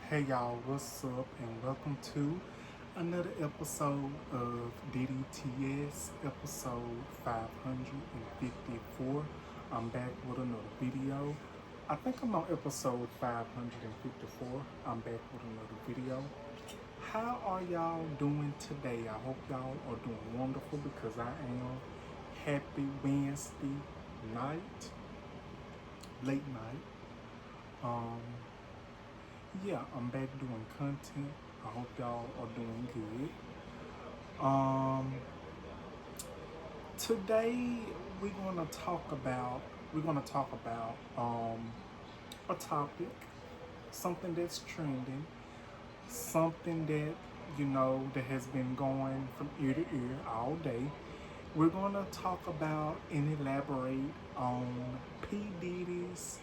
Hey y'all, what's up, and welcome to another episode of DDTS, episode 554. I'm back with another video. I think I'm on episode 554. I'm back with another video. How are y'all doing today? I hope y'all are doing wonderful because I am. Happy Wednesday night, late night. Um, yeah, I'm back doing content. I hope y'all are doing good. Today we're gonna talk about a topic, something that's trending, something that that has been going from ear to ear all day. We're gonna talk about and elaborate on P Diddy's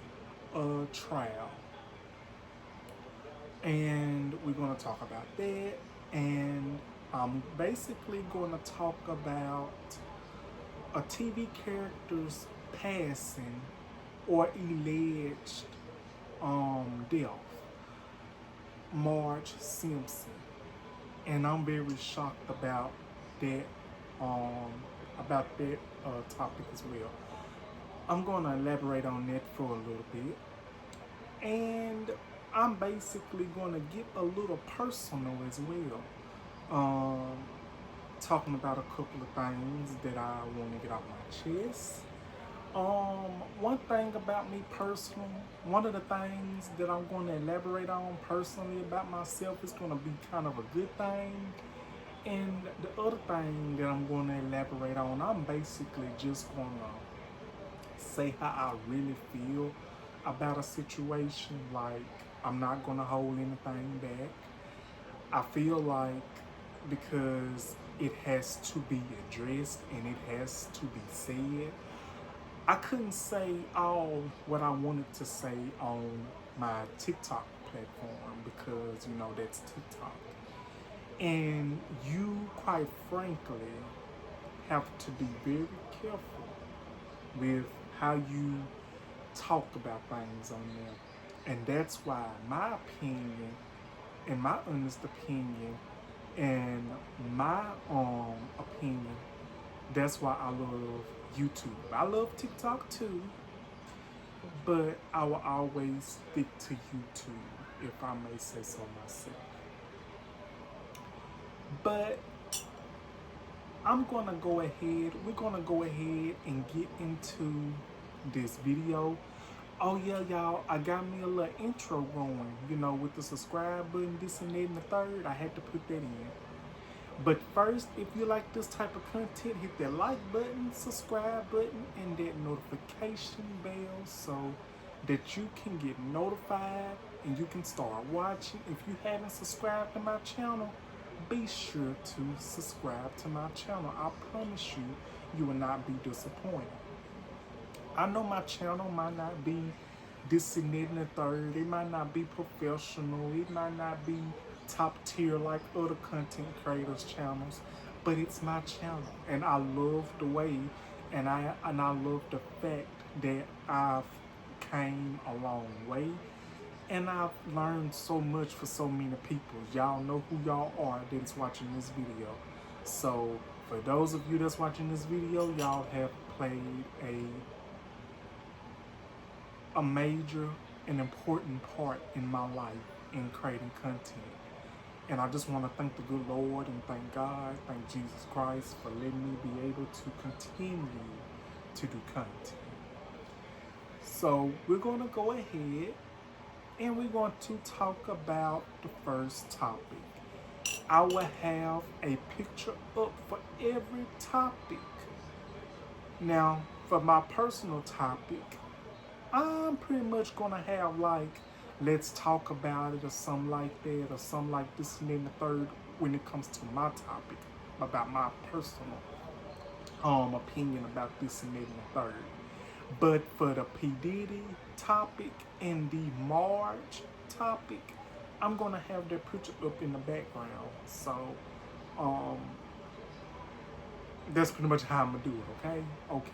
trial. And we're going to talk about that. And I'm basically going to talk about a TV character's passing or alleged death, Marge Simpson. And I'm very shocked that um, about that topic as well. I'm going to elaborate on that for a little bit. And I'm basically going to get a little personal as well. Talking about a couple of things that I want to get off my chest. One thing about me personally, one of the things that I'm going to elaborate on personally about myself is going to be kind of a good thing. And the other thing that I'm going to elaborate on, I'm basically just going to say how I really feel about a situation. Like, I'm not going to hold anything back. I feel like because it has to be addressed and it has to be said, I couldn't say all what I wanted to say on my TikTok platform because, that's TikTok. And you, quite frankly, have to be very careful with how you talk about things on there. And that's why my opinion, and my honest opinion, and my opinion, that's why I love YouTube. I love TikTok too, but I will always stick to YouTube, if I may say so myself. But we're gonna go ahead and get into this video. Oh yeah, y'all, I got me a little intro going, with the subscribe button, this and that and the third. I had to put that in. But first, if you like this type of content, hit that like button, subscribe button, and that notification bell so that you can get notified and you can start watching. If you haven't subscribed to my channel, be sure to subscribe to my channel. I promise you, you will not be disappointed. I know my channel might not be this and that and the third. It might not be professional. It might not be top tier like other content creators' channels, but it's my channel, and I love the way, and I love the fact that I've came a long way, and I've learned so much for so many people. Y'all know who y'all are that's watching this video. So for those of you that's watching this video, y'all have played a major and important part in my life in creating content. And I just want to thank the good Lord and thank God, thank Jesus Christ for letting me be able to continue to do content. So we're going to go ahead and we're going to talk about the first topic. I will have a picture up for every topic. Now, for my personal topic, I'm pretty much going to have like, let's talk about it or something like that or something like this and then the third when it comes to my topic about my personal opinion about this and that and the third. But for the P Diddy topic and the Marge topic, I'm going to have their picture up in the background. So that's pretty much how I'm going to do it, okay? Okay.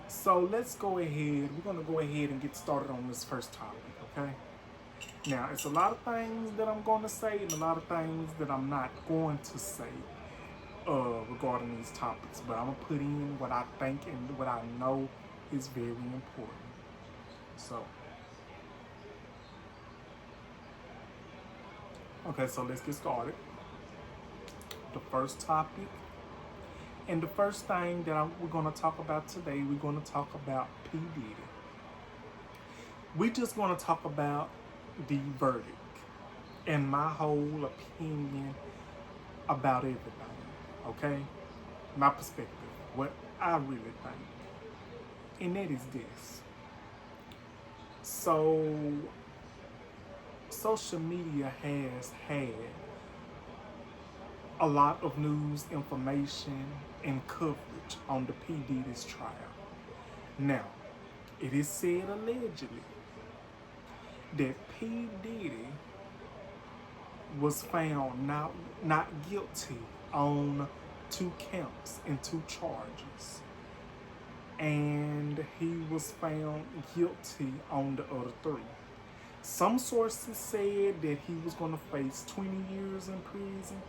So let's go ahead. We're going to go ahead and get started on this first topic, okay? Now, it's a lot of things that I'm going to say and a lot of things that I'm not going to say regarding these topics, but I'm going to put in what I think and what I know is very important. So, okay, so let's get started. The first topic, and the first thing that we're going to talk about today, we're going to talk about P. Diddy. We're just going to talk about the verdict and my whole opinion about everything, okay? My perspective, what I really think. And that is this. So, social media has had a lot of news, information, and coverage on the P. Diddy's trial. Now, it is said allegedly that P. Diddy was found not guilty on 2 counts and 2 charges. And he was found guilty on the other 3. Some sources said that he was going to face 20 years in prison.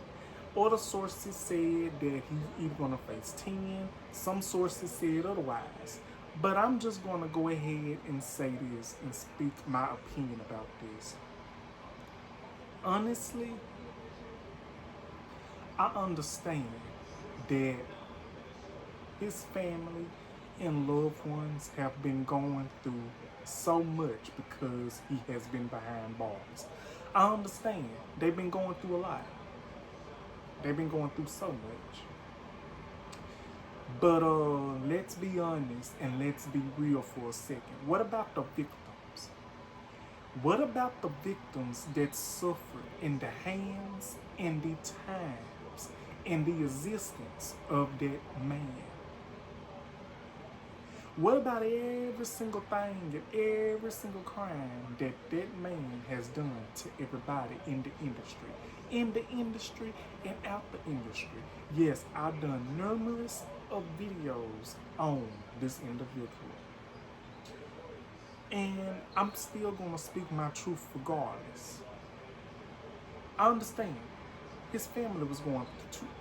Other sources said that he's either going to face 10. Some sources said otherwise. But I'm just going to go ahead and say this and speak my opinion about this. Honestly, I understand that his family and loved ones have been going through so much because he has been behind bars. I understand. They've been going through a lot. They've been going through so much. But let's be honest and let's be real for a second. What about the victims? What about the victims that suffered in the hands and the times and the existence of that man? What about every single thing and every single crime that that man has done to everybody in the industry? In the industry and out the industry. Yes, I've done numerous of videos on this individual. And I'm still going to speak my truth regardless. I understand. His family was going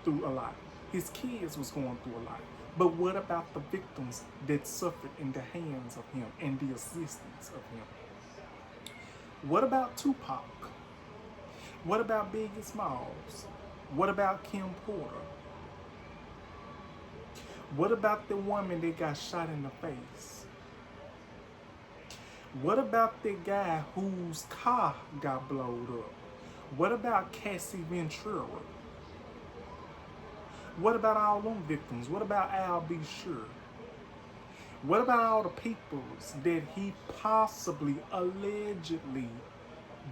through a lot. His kids was going through a lot. But what about the victims that suffered in the hands of him and the assistance of him? What about Tupac? What about Biggie Smalls? What about Kim Porter? What about the woman that got shot in the face? What about the guy whose car got blown up? What about Cassie Ventura? What about all them victims? What about Al B. Sure? What about all the peoples that he possibly, allegedly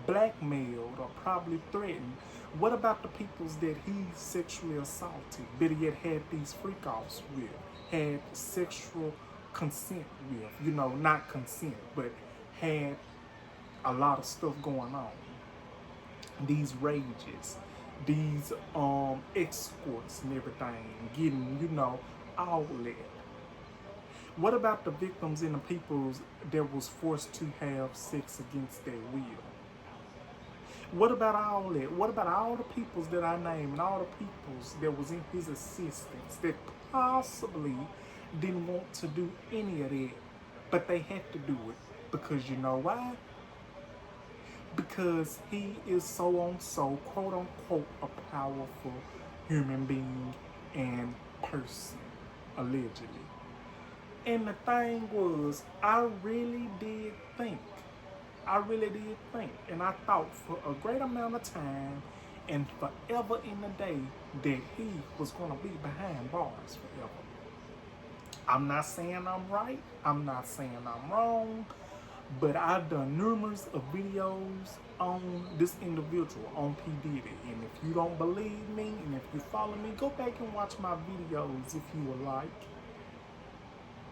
blackmailed or probably threatened? What about the peoples that he sexually assaulted, but yet had these freak-offs with, had sexual consent with, not consent, but had a lot of stuff going on? These rages, these escorts and everything, getting, all that. What about the victims and the peoples that was forced to have sex against their will? What about all that? What about all the peoples that I named and all the peoples that was in his assistance that possibly didn't want to do any of that, but they had to do it because you know why? Because he is so quote unquote a powerful human being and person, allegedly. And the thing was, I really did think, and I thought for a great amount of time and forever in the day that he was going to be behind bars forever. I'm not saying I'm right, I'm not saying I'm wrong, but I've done numerous of videos on this individual, on P. Diddy. And if you don't believe me, and if you follow me, go back and watch my videos if you would like.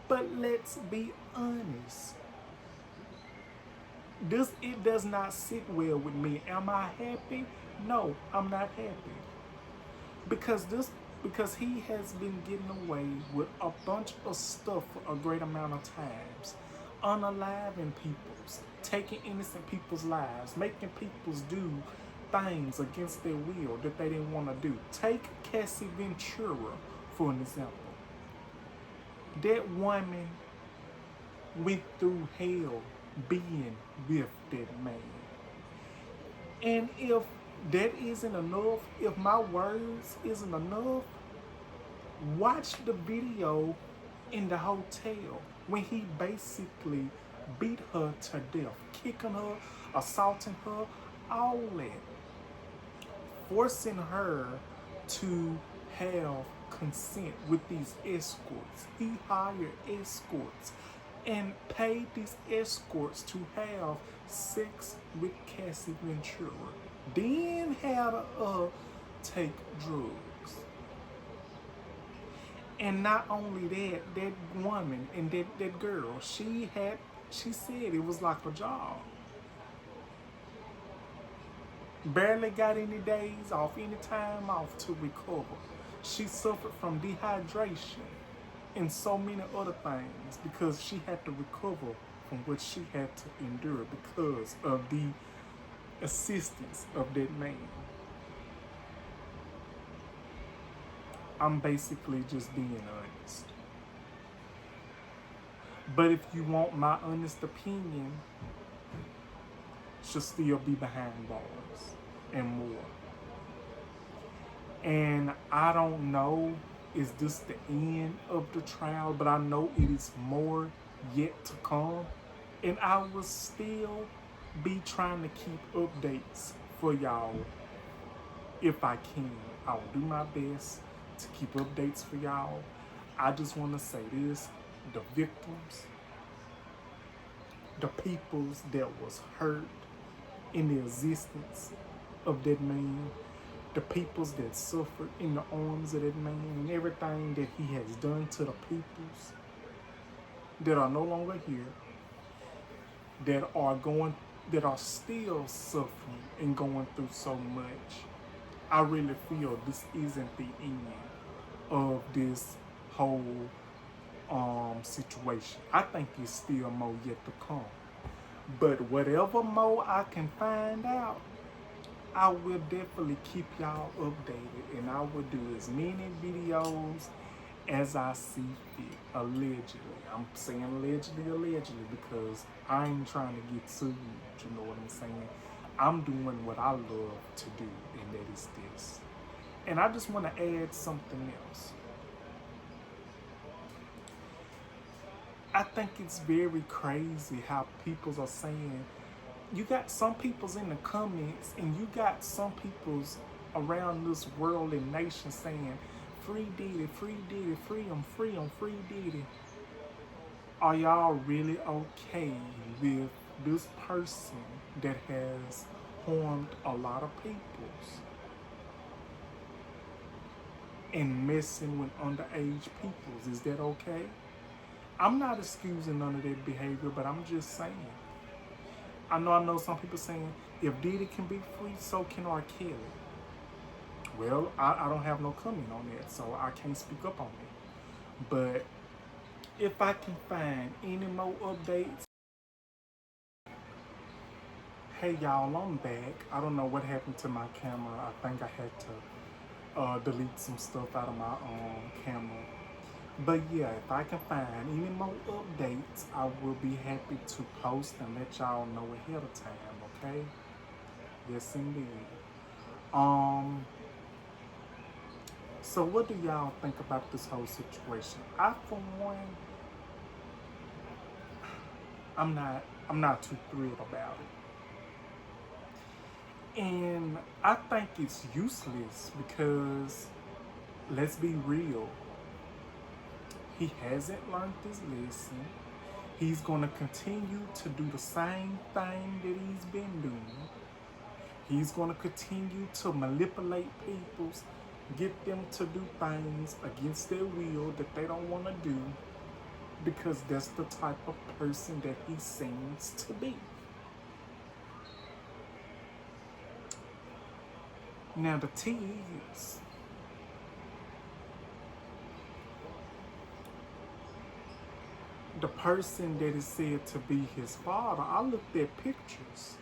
But let's be honest. It does not sit well with me. Am I happy? No, I'm not happy. Because he has been getting away with a bunch of stuff for a great amount of times. unaliving people's, taking innocent people's lives, making people's do things against their will that they didn't want to do. Take Cassie Ventura for an example. That woman went through hell being with that man. And if that isn't enough, if my words isn't enough, watch the video in the hotel when he basically beat her to death, kicking her, assaulting her, all that, forcing her to have consent with these escorts. He hired escorts and paid these escorts to have sex with Cassie Ventura. Then had her take drugs. And not only that, that woman and that girl, she said it was like a job. Barely got any days off, any time off to recover. She suffered from dehydration and so many other things because she had to recover from what she had to endure because of the assistance of that man. I'm basically just being honest. But if you want my honest opinion, should still be behind bars and more. And I don't know, is this the end of the trial? But I know it is more yet to come. And I will still be trying to keep updates for y'all if I can. I will do my best to keep updates for y'all. I just want to say this, the victims, the peoples that was hurt in the existence of that man, the peoples that suffered in the arms of that man, and everything that he has done to the peoples that are no longer here, that are still suffering and going through so much. I really feel this isn't the end of this whole situation. I think it's still more yet to come. But whatever more I can find out, I will definitely keep y'all updated, and I will do as many videos as I see fit. Allegedly. I'm saying allegedly because I ain't trying to get sued, you know what I'm saying? I'm doing what I love to do, and that is this. And I just want to add something else. I think it's very crazy how people are saying, you got some people's in the comments and you got some people's around this world and nation saying, free Diddy, free Diddy, free him, free Diddy. Are y'all really okay with this person that has harmed a lot of peoples and messing with underage peoples? Is that okay? I'm not excusing none of that behavior, but I'm just saying. I know some people saying, if Diddy can be free, so can R. Kelly. Well, I don't have no comment on that, so I can't speak up on it. But if I can find any more updates, hey y'all, I'm back. I don't know what happened to my camera. I think I had to delete some stuff out of my camera. But yeah, if I can find any more updates, I will be happy to post and let y'all know ahead of time, okay? Yes, indeed. So what do y'all think about this whole situation? I, for one, I'm not too thrilled about it. And I think it's useless because, let's be real, he hasn't learned his lesson. He's going to continue to do the same thing that he's been doing. He's going to continue to manipulate people, get them to do things against their will that they don't want to do, because that's the type of person that he seems to be. Now the tea is, the person that is said to be his father, I looked at pictures.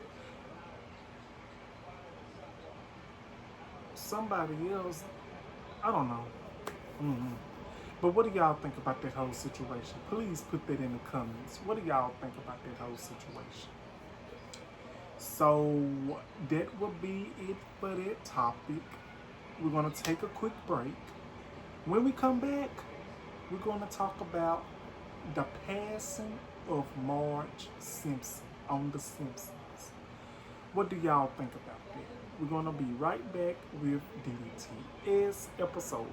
Somebody else, I don't know. Mm-hmm. But what do y'all think about that whole situation? Please put that in the comments. What do y'all think about that whole situation? So that will be it for that topic. We're going to take a quick break. When we come back, we're going to talk about the passing of Marge Simpson on The Simpsons. What do y'all think about that? We're going to be right back with DDTS episode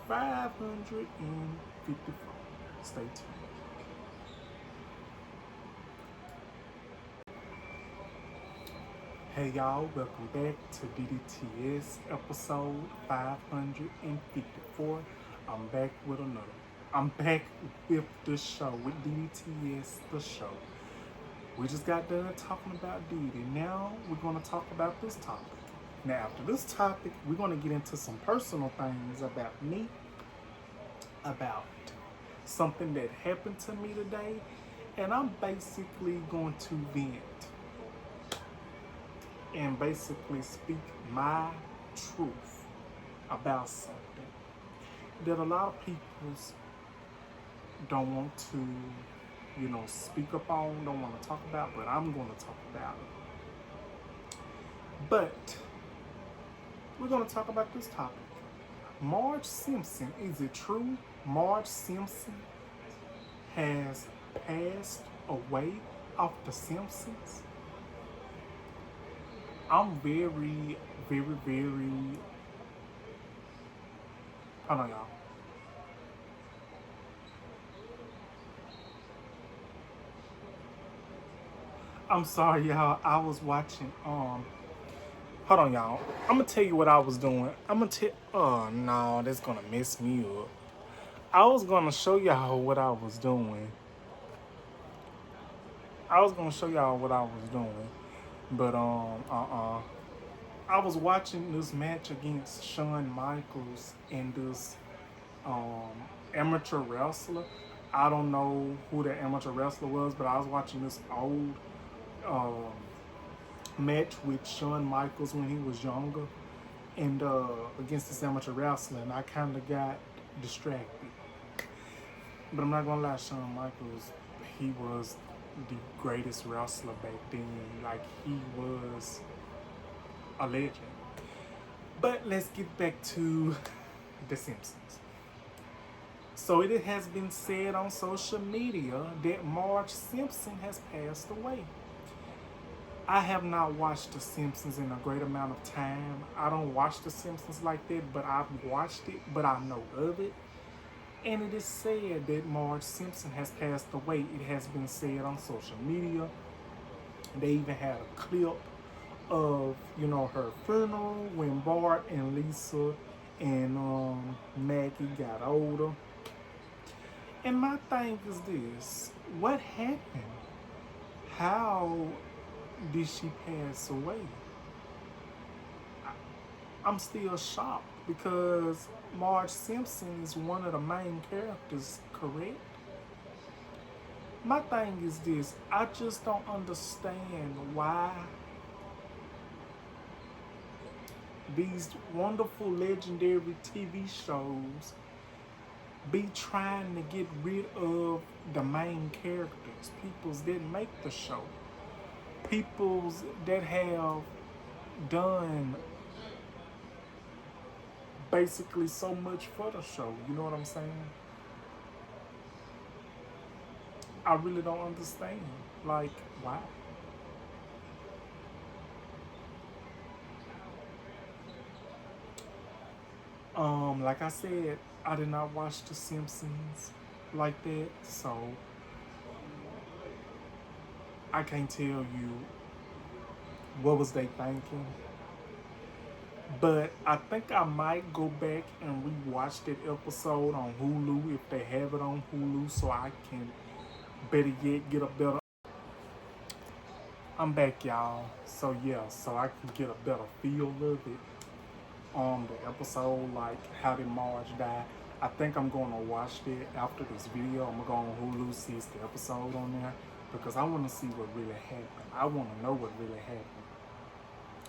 554. Stay tuned. Hey y'all, welcome back to DDTS episode 554. I'm back with the show, with DDTS the show. We just got done talking about Diddy. Now we're going to talk about this topic. Now after this topic, we're going to get into some personal things about me, about something that happened to me today, and I'm basically going to vent and basically speak my truth about something that a lot of people don't want to, speak up on, don't want to talk about, but I'm going to talk about it. But we're going to talk about this topic. Marge Simpson, is it true Marge Simpson has passed away off The Simpsons? I'm very, very, very... Hold on, y'all. I'm sorry, y'all. I was watching, hold on, y'all. I'm gonna tell you what I was doing. Oh, no, that's gonna mess me up. I was gonna show y'all what I was doing. But, I was watching this match against Shawn Michaels and this, amateur wrestler. I don't know who the amateur wrestler was, but I was watching this old, match with Shawn Michaels when he was younger, and against this amateur wrestler, and I kind of got distracted. But I'm not gonna lie, Shawn Michaels, he was the greatest wrestler back then. Like, he was a legend. But let's get back to The Simpsons. So it has been said on social media that Marge Simpson has passed away. I have not watched The Simpsons in a great amount of time. I don't watch The Simpsons like that, but I've watched it, but I know of it. And it is said that Marge Simpson has passed away. It has been said on social media. They even had a clip of, her funeral when Bart and Lisa and Maggie got older. And my thing is this: what happened? How did she pass away? I'm still shocked because Marge Simpson is one of the main characters, correct? My thing is this: I just don't understand why these wonderful, legendary TV shows be trying to get rid of the main characters, peoples that make the show, peoples that have done basically so much for the show. You know what I'm saying? I really don't understand. Like, why? Like I said, I did not watch The Simpsons like that, so I can't tell you what was they thinking. But I think I might go back and rewatch that episode on Hulu if they have it on Hulu, so I can, better yet, get a better... I'm back, y'all. So yeah, so I can get a better feel of it on the episode, like how did Marge die. I think I'm going to watch it after this video. I'm going to go on Hulu, see the episode on there, because I want to see what really happened. I want to know what really happened.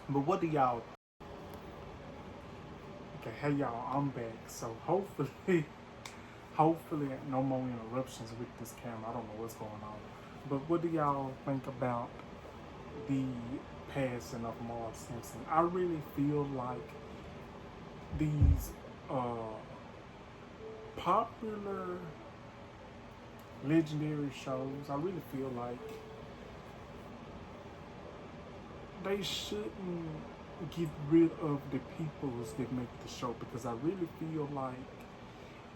But what do y'all think? Okay, hey y'all, I'm back. So hopefully no more interruptions with this camera. I don't know what's going on. But what do y'all think about the passing of Marge Simpson? I really feel like these popular legendary shows, I really feel like they shouldn't get rid of the peoples that make the show, because I really feel like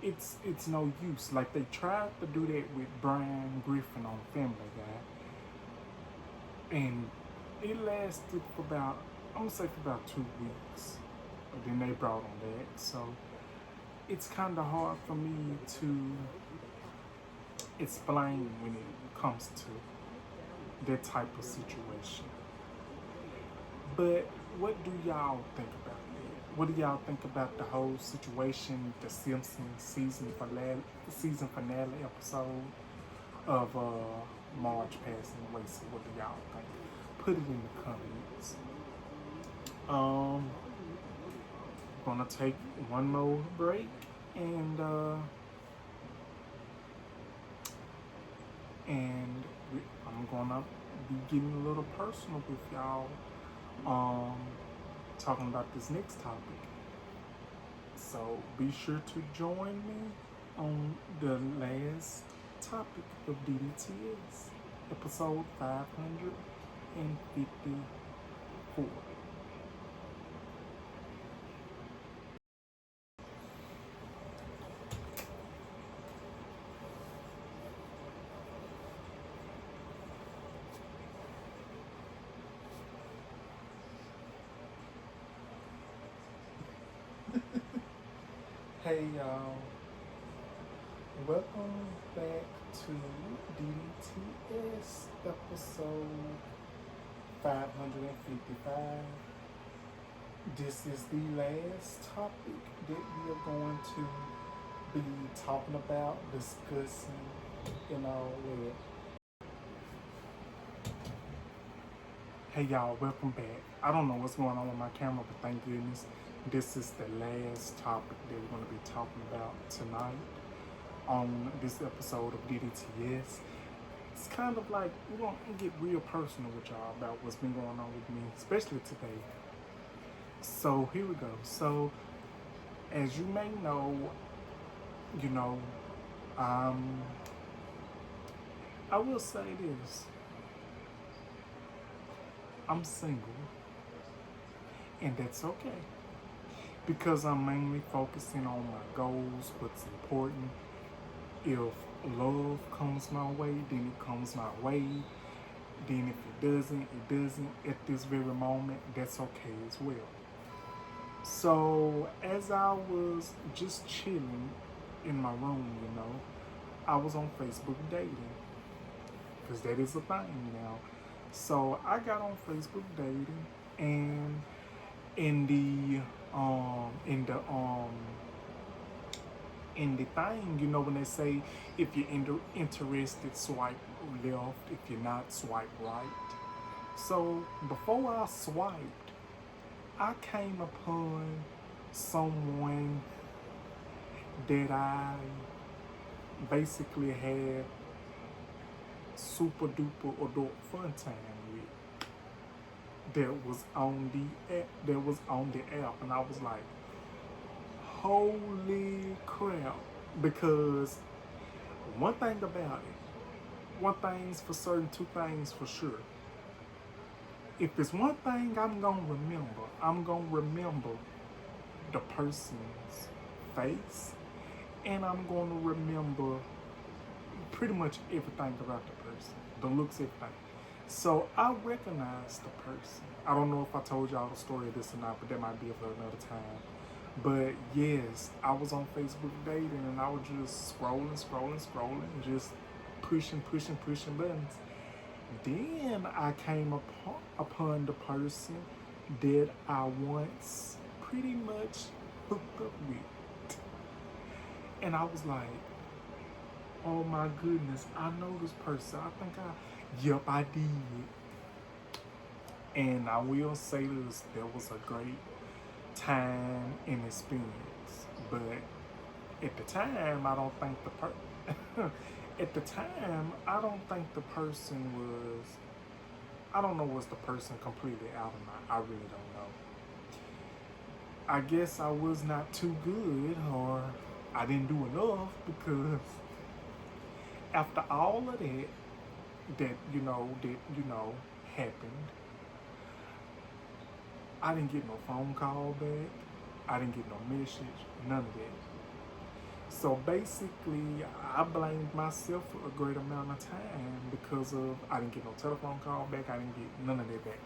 it's no use. Like they tried to do that with Brian Griffin on Family Guy, and it lasted for about, I'm gonna say for about 2 weeks. But then they brought on that, so it's kind of hard for me to explain when it comes to that type of situation. But what do y'all think about it? What do y'all think about the whole situation, the Simpsons season finale episode of Marge passing away? So what do y'all think? Put it in the comments. Gonna take one more break, and I'm gonna be getting a little personal with y'all, talking about this next topic. So be sure to join me on the last topic of DDTS, episode 554. Hey y'all, welcome back to DDTS episode 555. This is the last topic that we are going to be talking about, discussing, and all that. Hey y'all, welcome back. I don't know what's going on with my camera, but thank goodness this is the last topic that we're going to be talking about tonight on this episode of DDTS. It's kind of like we're going to get real personal with y'all about what's been going on with me, especially today. So here we go. So as you may know, I will say this. I'm single, and that's okay, because I'm mainly focusing on my goals, what's important. If love comes my way, then it comes my way. Then if it doesn't, it doesn't. At this very moment, that's okay as well. So as I was just chilling in my room, I was on Facebook dating, because that is a thing now. So I got on Facebook dating, and in the thing, when they say if you're interested, swipe left. If you're not, swipe right. So before I swiped, I came upon someone that I basically had super duper adult fun time with, that was on the app, and I was like, holy crap. Because one thing about it, one thing's for certain, two things for sure. If it's one thing I'm gonna remember the person's face, and I'm gonna remember pretty much everything about the person, the looks, everything. So I recognized the person. I don't know if I told y'all the story of this or not, but that might be for another time. But yes, I was on Facebook dating, and I was just scrolling, just pushing buttons. Then I came upon the person that I once pretty much hooked up with. And I was like, oh my goodness, I know this person. Yep, I did. And I will say this, there was a great time and experience. But at the time, I don't think at the time, I don't think the person was, I don't know, was the person completely out or not. I really don't know. I guess I was not too good, or I didn't do enough, because after all of that happened, I didn't get no phone call back. I didn't get no message, none of that. So basically, I blamed myself for a great amount of time because of I didn't get no telephone call back. I didn't get none of that back.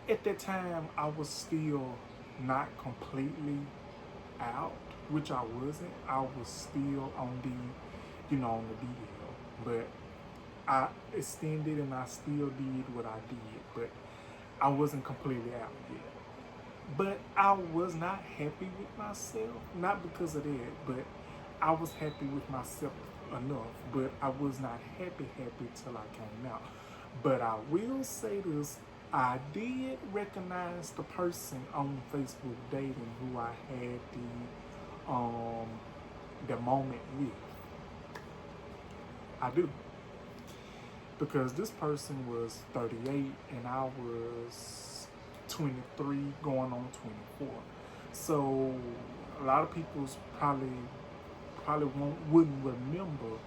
At that time, I was still not completely out, which I wasn't. I was still on on the DL, but I extended and I still did what I did, but I wasn't completely out yet. But I was not happy with myself, not because of that, but I was happy with myself enough, but I was not happy till I came out. But I will say this, I did recognize the person on Facebook dating who I had the moment with. I do. Because this person was 38 and I was 23 going on 24. So a lot of people probably wouldn't remember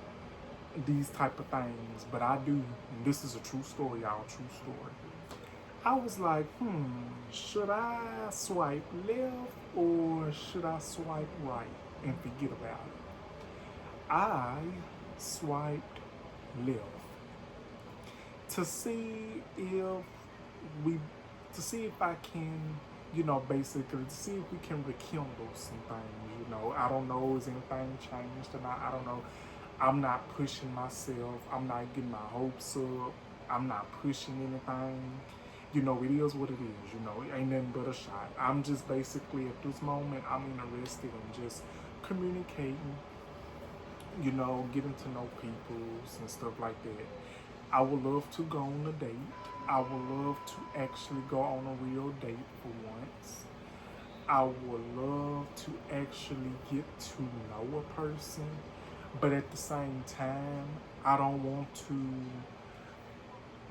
these type of things, but I do. And this is a true story, y'all, true story. I was like, should I swipe left or should I swipe right and forget about it? I swiped left to see if I can, basically to see if we can rekindle some things. I don't know, is anything changed or not? I don't know. I'm not pushing myself. I'm not getting my hopes up. I'm not pushing anything. It is what it is. It ain't nothing but a shot. I'm just basically at this moment, I'm interested in just communicating, getting to know people and stuff like that. I would love to go on a date. I would love to actually go on a real date for once. I would love to actually get to know a person. But at the same time, I don't want to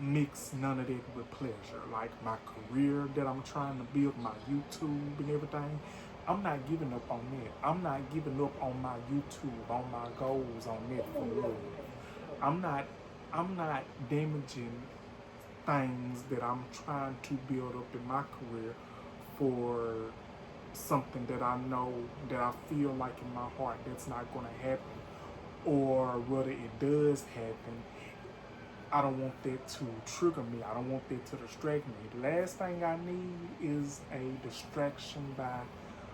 mix none of that with pleasure. Like my career that I'm trying to build, my YouTube and everything, I'm not giving up on that. I'm not giving up on my YouTube, on my goals, on that for love. I'm not damaging things that I'm trying to build up in my career for something that I know, that I feel like in my heart that's not going to happen. Or whether it does happen, I don't want that to trigger me. I don't want that to distract me. The last thing I need is a distraction by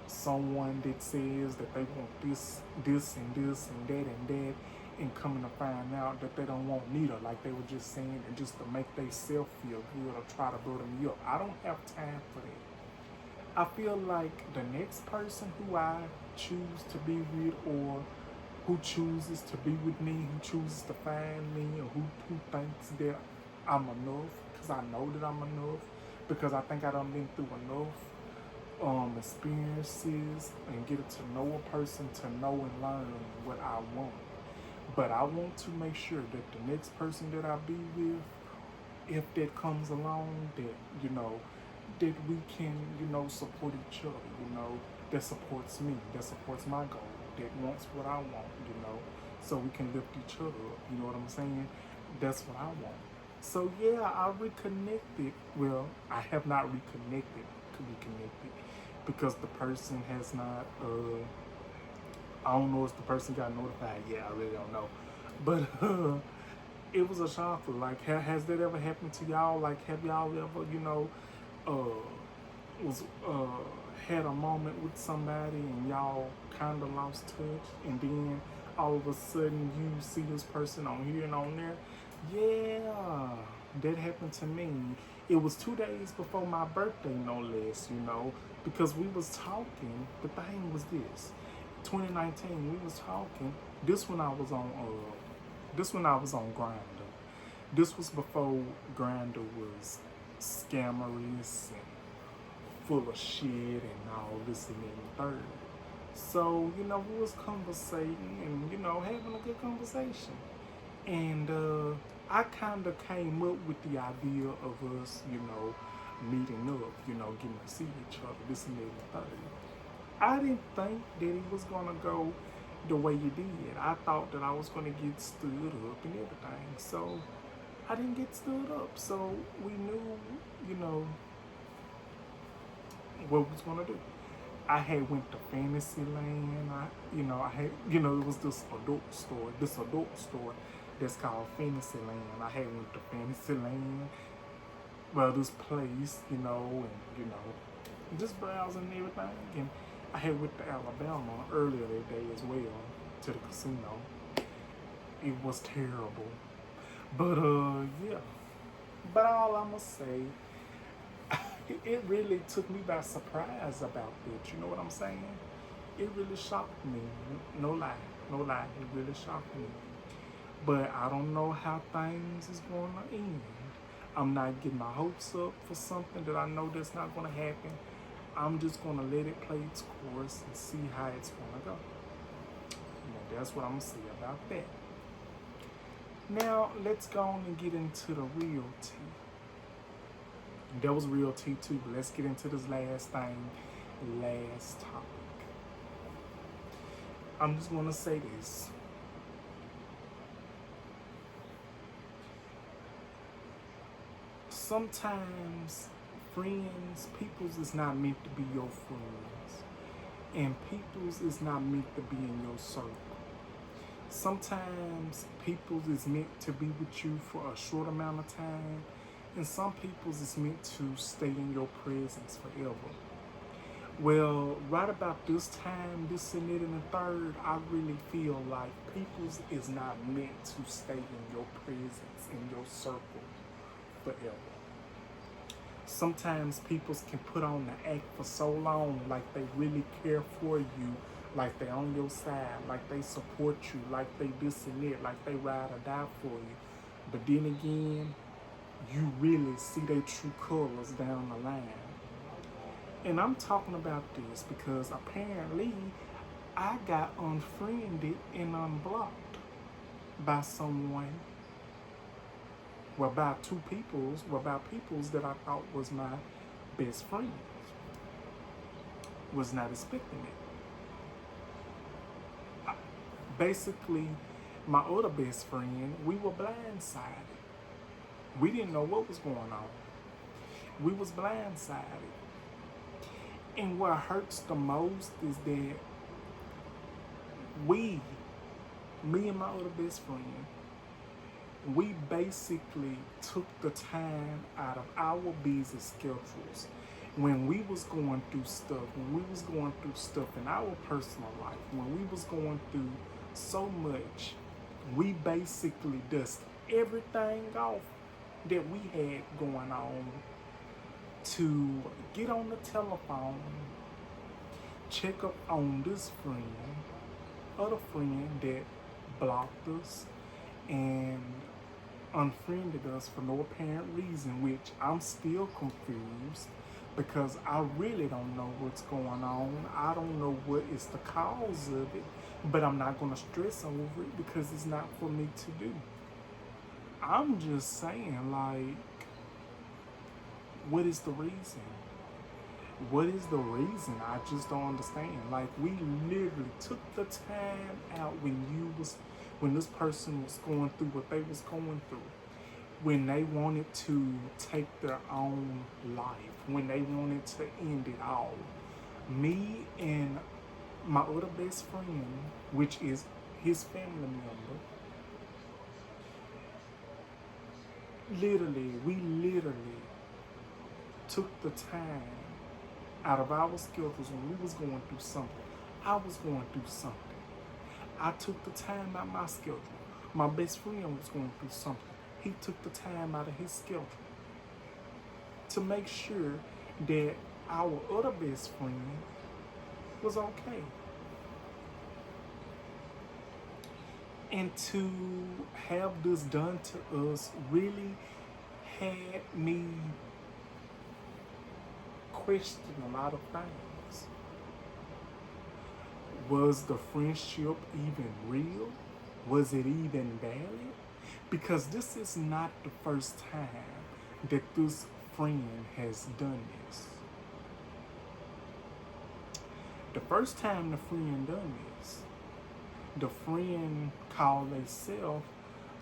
someone that says that they want this and this and that and that, and coming to find out that they don't want neither, like they were just saying, and just to make themselves feel good or try to build me up. I don't have time for that. I feel like the next person who I choose to be with, or who chooses to be with me, who chooses to find me, or who thinks that I'm enough, because I know that I'm enough, because I think I done been through enough experiences and get to know a person to know and learn what I want. But I want to make sure that the next person that I be with, if that comes along, that we can, support each other, that supports me, that supports my goal, that wants what I want, so we can lift each other up, you know what I'm saying? That's what I want. So yeah, I reconnected. Well, I have not reconnected because the person has not, I don't know if the person got notified yet, I really don't know. But it was a shocker. Like, has that ever happened to y'all? Like, have y'all ever, had a moment with somebody and y'all kind of lost touch, and then all of a sudden you see this person on here and on there? Yeah, that happened to me. It was 2 days before my birthday, no less, because we was talking. The thing was this. 2019, we was talking. This when I was on Grindr. This was before Grindr was scammerous and full of shit and all this and that and the third. So, we was conversating and, having a good conversation. And I kind of came up with the idea of us, meeting up, getting to see each other, this and that and the third. I didn't think that it was going to go the way you did. I thought that I was going to get stood up and everything. So I didn't get stood up. So we knew, what we was going to do. I had went to Fantasyland. I had, it was this adult store that's called Fantasyland. I had went to Fantasyland, well, this place, and, just browsing and everything. And I had went to Alabama earlier that day as well, to the casino. It was terrible. But, yeah. But all I'm going to say, it really took me by surprise about it. You know what I'm saying? It really shocked me. No lie. It really shocked me. But I don't know how things is going to end. I'm not getting my hopes up for something that I know that's not going to happen. I'm just going to let it play its course and see how it's going to go. That's what I'm going to say about that. Now, let's go on and get into the real tea. That was real tea too, but let's get into this last topic. I'm just going to say this. Sometimes people's is not meant to be your friends. And people's is not meant to be in your circle. Sometimes people's is meant to be with you for a short amount of time. And some people's is meant to stay in your presence forever. Well, right about this time, this and that and the third, I really feel like people's is not meant to stay in your presence, in your circle forever. Sometimes people's can put on the act for so long, like they really care for you, like they on your side, like they support you, like they this and that, like they ride or die for you. But then again, you really see their true colors down the line. And I'm talking about this because apparently I got unfriended and unblocked by someone, by peoples that I thought was my best friends. Was not expecting it. Basically, my other best friend, we were blindsided. We didn't know what was going on. We was blindsided. And what hurts the most is that me and my other best friend, we basically took the time out of our busy schedules when we was going through stuff in our personal life, when we was going through so much, we basically dust everything off that we had going on to get on the telephone, check up on this other friend that blocked us and unfriended us for no apparent reason, which I'm still confused because I really don't know what's going on. I don't know what is the cause of it, but I'm not going to stress over it because it's not for me to do. I'm just saying, like, what is the reason? What is the reason? I just don't understand. Like, we literally took the time out when this person was going through what they was going through, when they wanted to take their own life, when they wanted to end it all. Me and my other best friend, which is his family member, we literally took the time out of our schedules when we was going through something. I was going through something. I took the time out of my schedule. My best friend was going through something. He took the time out of his schedule to make sure that our other best friend was okay. And to have this done to us really had me question a lot of things. Was the friendship even real? Was it even valid? Because this is not the first time that this friend has done this. The first time the friend done this, the friend called themselves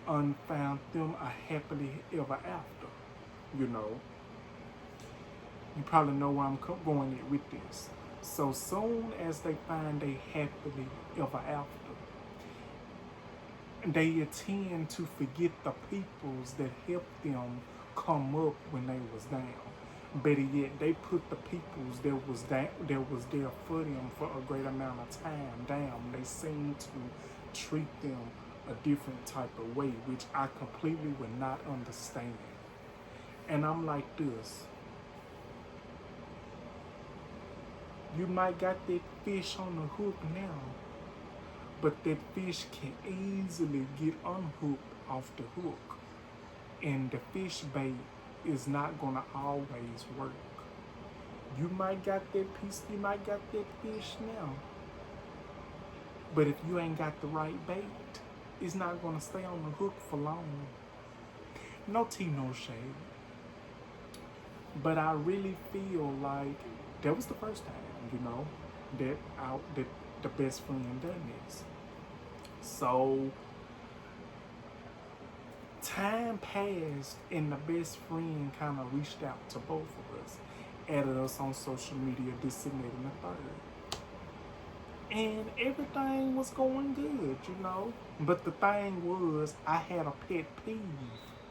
and found them a happily ever after. You know, you probably know where I'm going with this. So soon as they find a happily ever after, they tend to forget the peoples that helped them come up when they was down. Better yet, they put the peoples that was there for them for a great amount of time down. They seem to treat them a different type of way, which I completely would not understand. And I'm like this. You might got that fish on the hook now, but that fish can easily get unhooked off the hook. And the fish bait is not gonna always work. You might got that fish now, but if you ain't got the right bait, it's not gonna stay on the hook for long. No tea, no shade. But I really feel like that was the first time, that the best friend done this. So time passed and the best friend kind of reached out to both of us, added us on social media, this and that and the third. And everything was going good, But the thing was, I had a pet peeve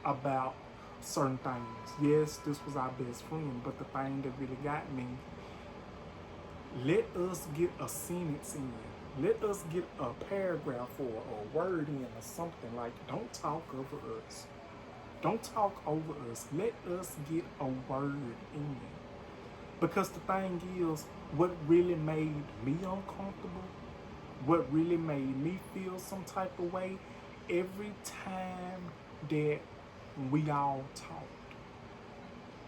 about certain things. Yes, this was our best friend, but the thing that really got me, let us get a sentence in. Let us get a paragraph or a word in or something. Like, don't talk over us. Don't talk over us. Let us get a word in. Because the thing is, what really made me uncomfortable, what really made me feel some type of way, every time that we all talked,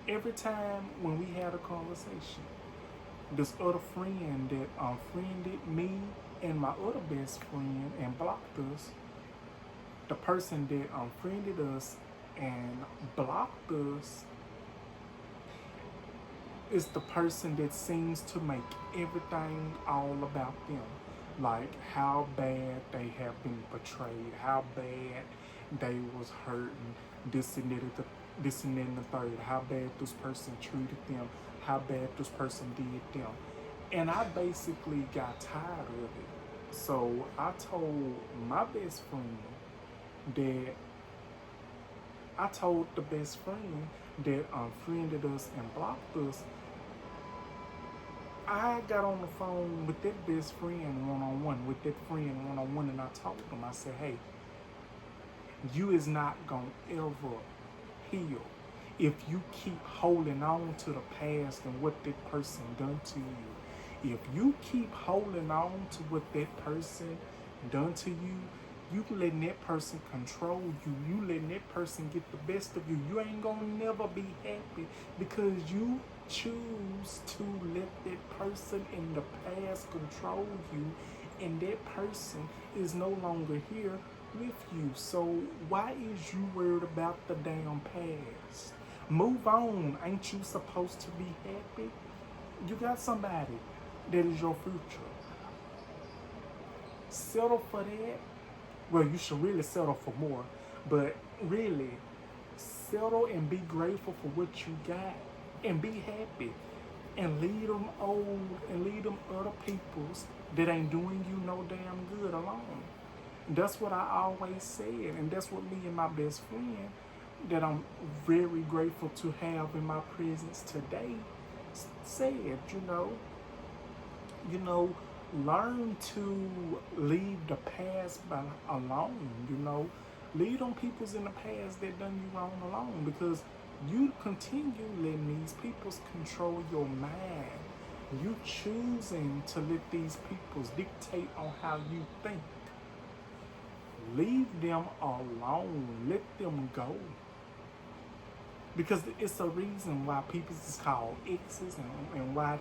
every time when we had a conversation, this other friend that unfriended me and my other best friend and blocked us, the person that unfriended us and blocked us is the person that seems to make everything all about them. Like how bad they have been betrayed, how bad they was hurting, this and the third, how bad this person treated them, how bad this person did them. And I basically got tired of it. So I told my best friend that unfriended us and blocked us. I got on the phone with that best friend one-on-one, and I told him, I said, hey, you is not gonna ever heal if you keep holding on to the past and what that person done to you. If you keep holding on to what that person done to you, you letting that person control you. You letting that person get the best of you. You ain't gonna never be happy because you choose to let that person in the past control you, and that person is no longer here with you. So why is you worried about the damn past? Move on. Ain't you supposed to be happy? You got somebody that is your future. Settle for that. Well, you should really settle for more, but really settle and be grateful for what you got and be happy, and leave them old and leave them other peoples that ain't doing you no damn good alone. That's what I always said, and that's what me and my best friend that I'm very grateful to have in my presence today said, learn to leave the past alone, leave them peoples in the past that done you wrong alone, because you continue letting these peoples control your mind. You choosing to let these peoples dictate on how you think. Leave them alone. Let them go. Because it's a reason why people is called exes and why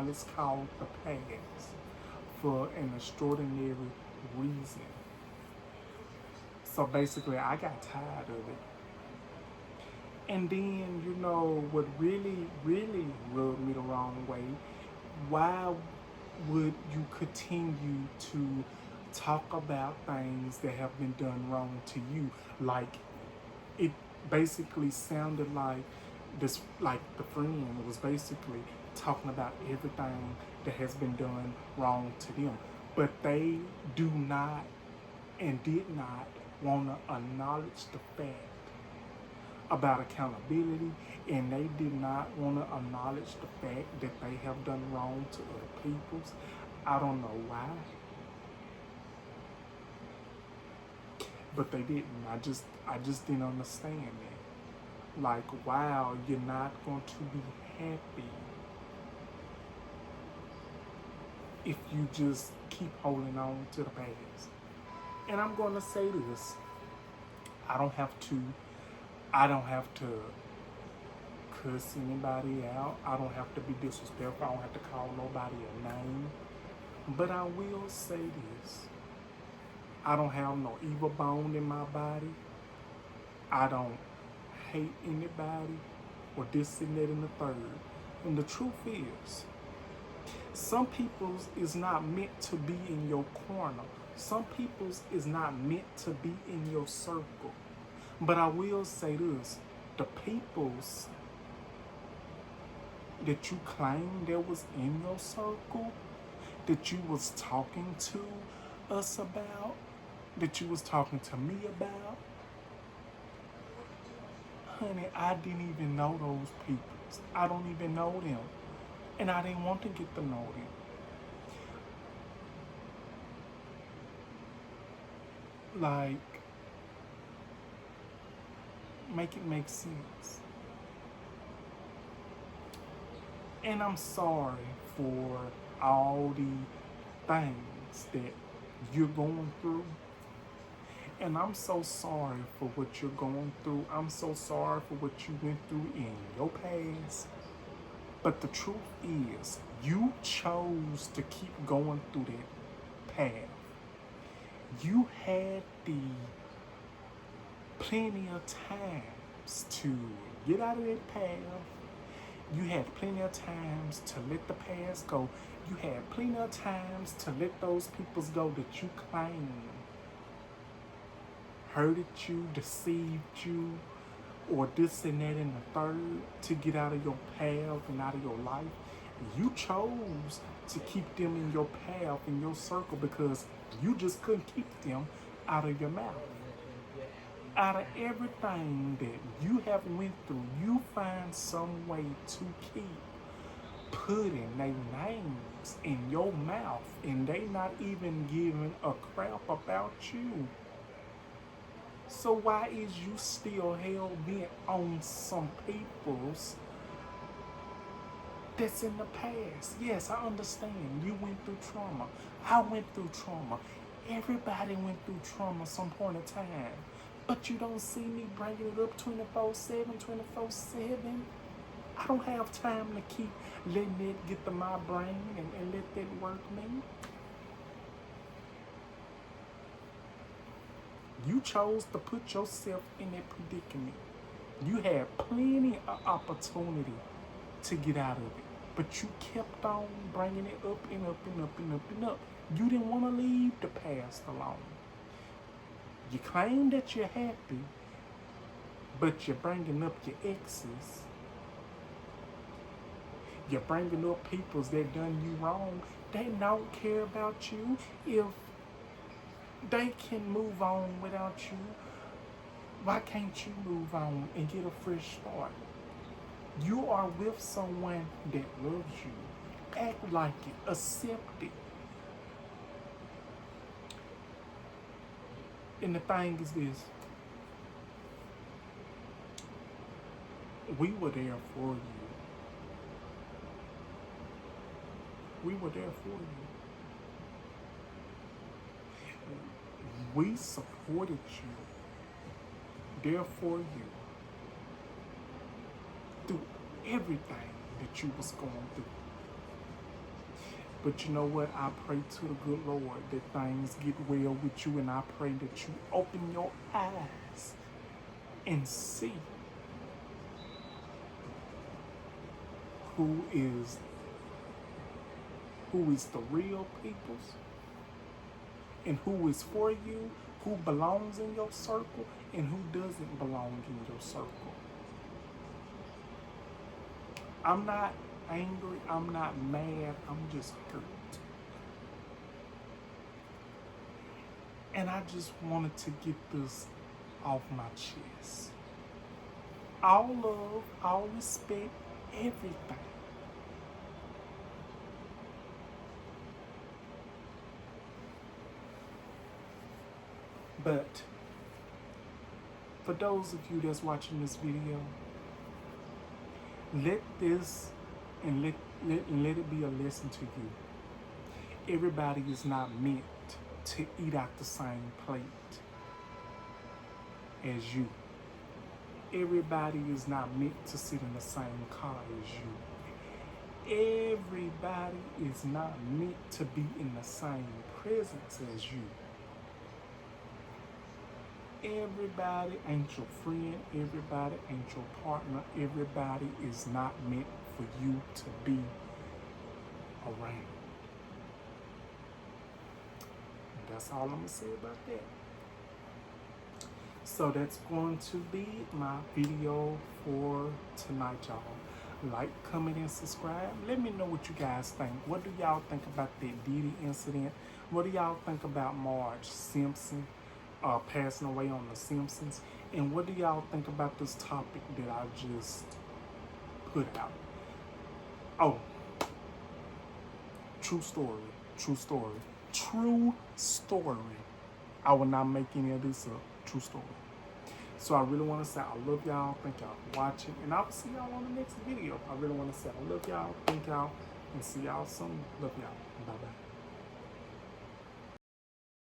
it's called the past for an extraordinary reason. So basically, I got tired of it. And then, what really, really rubbed me the wrong way, why would you continue to talk about things that have been done wrong to you? Like, it basically sounded like the friend was basically talking about everything that has been done wrong to them. But they do not and did not want to acknowledge the fact about accountability, and they did not want to acknowledge the fact that they have done wrong to other peoples. I don't know why, but they didn't. I just didn't understand that. Like, wow, you're not going to be happy if you just keep holding on to the past. And I'm going to say this: I don't have to cuss anybody out. I don't have to be disrespectful. I don't have to call nobody a name. But I will say this: I don't have no evil bone in my body. I don't hate anybody or this and that and the third. And the truth is, some people's is not meant to be in your corner. Some people's is not meant to be in your circle. But I will say this: the people's that you claim that was in your circle, that you was talking to us about, that you was talking to me about, honey, I didn't even know those people. I don't even know them. And I didn't want to get to know them. Like, make it make sense. And I'm sorry for all the things that you're going through. And I'm so sorry for what you're going through. I'm so sorry for what you went through in your past. But the truth is, you chose to keep going through that path. You had plenty of times to get out of that path. You had plenty of times to let the past go. You had plenty of times to let those peoples go that you claim hurted you, deceived you, or this and that and the third to get out of your path and out of your life. You chose to keep them in your path, in your circle, because you just couldn't keep them out of your mouth. Out of everything that you have went through, you find some way to keep putting their names in your mouth, and they not even giving a crap about you. So why is you still hell-bent on some people's that's in the past? Yes, I understand. You went through trauma. I went through trauma. Everybody went through trauma some point in time. But you don't see me bringing it up 24/7, 24/7. I don't have time to keep letting it get to my brain and let that work me. You chose to put yourself in that predicament. You had plenty of opportunity to get out of it, but you kept on bringing it up and up and up and up and up. You didn't want to leave the past alone. You claim that you're happy, but you're bringing up your exes. You're bringing up people that done you wrong. They don't care about you. If they can move on without you, why can't you move on and get a fresh start? You are with someone that loves you. Act like it. Accept it. And the thing is this: we were there for you. We were there for you. We supported you, there for you, through everything that you was going through. But you know what? I pray to the good Lord that things get well with you, and I pray that you open your eyes and see who is the real peoples, and who is for you, who belongs in your circle, and who doesn't belong in your circle. I'm not angry, I'm not mad, I'm just hurt. And I just wanted to get this off my chest. All love, all respect, everything. But for those of you that's watching this video, let this and let it be a lesson to you. Everybody is not meant to eat out the same plate as you. Everybody is not meant to sit in the same car as you. Everybody is not meant to be in the same presence as you. Everybody ain't your friend, everybody ain't your partner, everybody is not meant for you to be around. And that's all I'm gonna say about that. So that's going to be my video for tonight, y'all. Like, comment, and subscribe. Let me know what you guys think. What do y'all think about that Diddy incident? What do y'all think about Marge Simpson passing away on The Simpsons? And what do y'all think about this topic that I just put out? Oh, true story. I will not make any of this up. True story. So I really want to say I love y'all. Thank y'all for watching. And I will see y'all on the next video. I really want to say I love y'all. Thank y'all. And see y'all soon. Love y'all. Bye-bye.